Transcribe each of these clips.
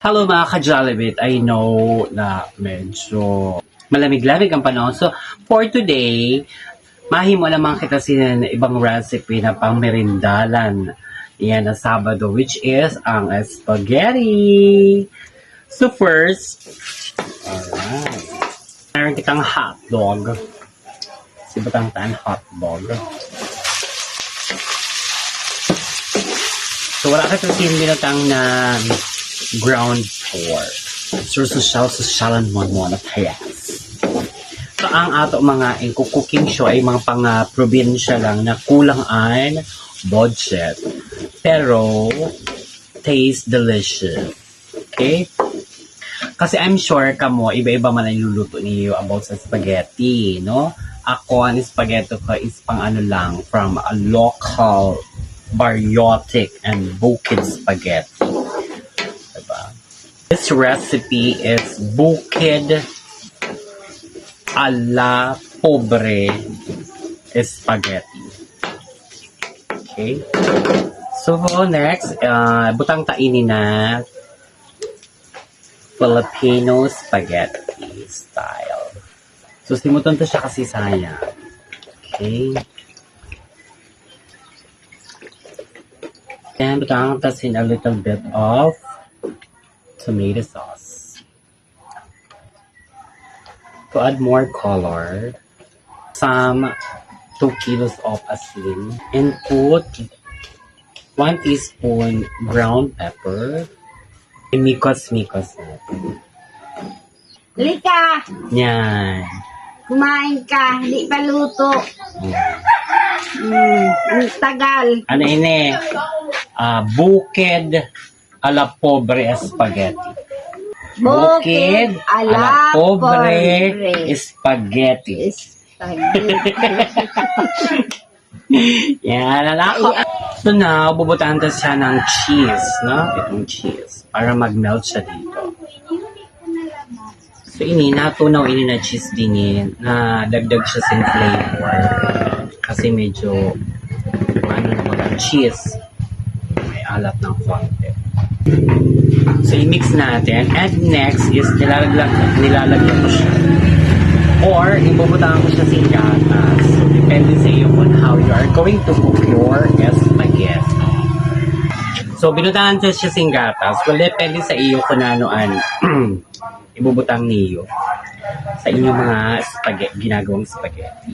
Hello mga ka-Jollibit, I know na medyo malamig-lamig ang panahon. So, for today, mahimo naman kita sinin ibang recipe na pang merindalan. Yan na Sabado, which is ang spaghetti. So first, alright. Meron kitang hotdog. Sibutang tan hotdog. So wala ka kasi binutang na ground pork. So, social mo na tayas. So, ang ato mga cooking show ay mga pang-probinsya lang na kulang ang budget. Pero, taste delicious. Okay? Kasi I'm sure kamo, iba-iba man ang luluto niyo about sa spaghetti, no? Ako, ang spaghetti ko is pang ano lang, from a local Bariotic and Bukid spaghetti. This recipe is Bukid a la Pobre spaghetti. Okay. So next, butang tainin na Filipino spaghetti style. So simuton to siya kasi sayang. Okay. And butang tasin a little bit of tomato sauce. To add more color, some 2 kilos of asin and put 1 teaspoon ground pepper and mikos-mikos natin. Lika! Yan. Kumain ka, hindi pa luto. Ang tagal. Ano ini? Bukid a la Pobre spaghetti. Bukid a la Pobre spaghetti. Yan, lalako. So now, bubutahan to siya ng cheese, no? Itong cheese. Para mag-melt siya dito. So natunaw na cheese din na dagdag siya sa flavor. Kasi medyo, ang cheese. May alat ng konti. So, i-mix natin. And next is, nilalagyan ko siya. Or, ibubutahan ko siya sa gatas. So, depende sa iyo on how you are going to cook your spaghetti. So, binutahan ko siya sa gatas. Well, depende sa iyo kung anoan ibubutang niyo sa inyong mga ginagawang spaghetti.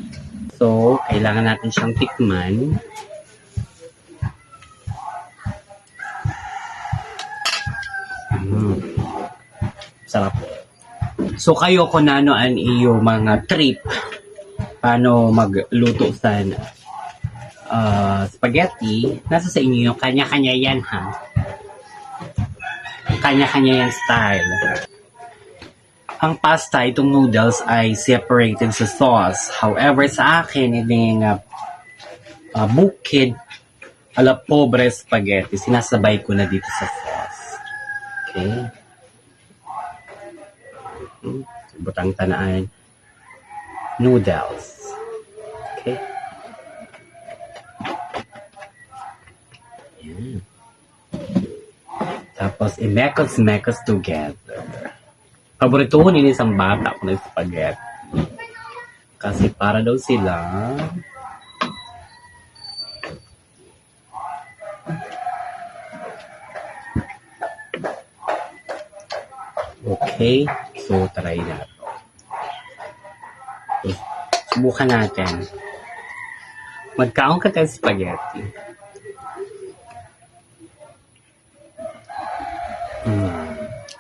So, kailangan natin siyang tikman. Sarap. So kayo kung anoan iyo mga trip paano magluto sa spaghetti, nasa sa inyo yung kanya-kanya yan ha. Kanya-kanya yan style. Ang pasta, itong noodles ay separated sa sauce. However, sa akin, yung Bukid a la Pobre spaghetti, sinasabay ko na dito sa sauce. Okay. Butang tanaan noodles. Okay. Yan. Tapos i-mekos together. Paborito ko nila isang bata ko ng spaghetti. Kasi para daw sila okay. So, try na ito. So, subukan natin. Magkaon ka tayo spaghetti.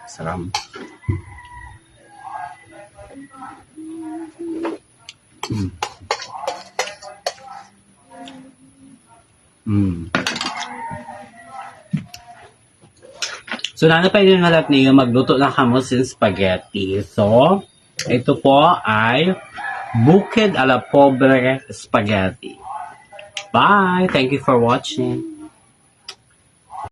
Sarap. So, nanapay din nalat niyo magluto ng kamusin spaghetti. So, ito po ay Bukid a la Pobre spaghetti. Bye! Thank you for watching.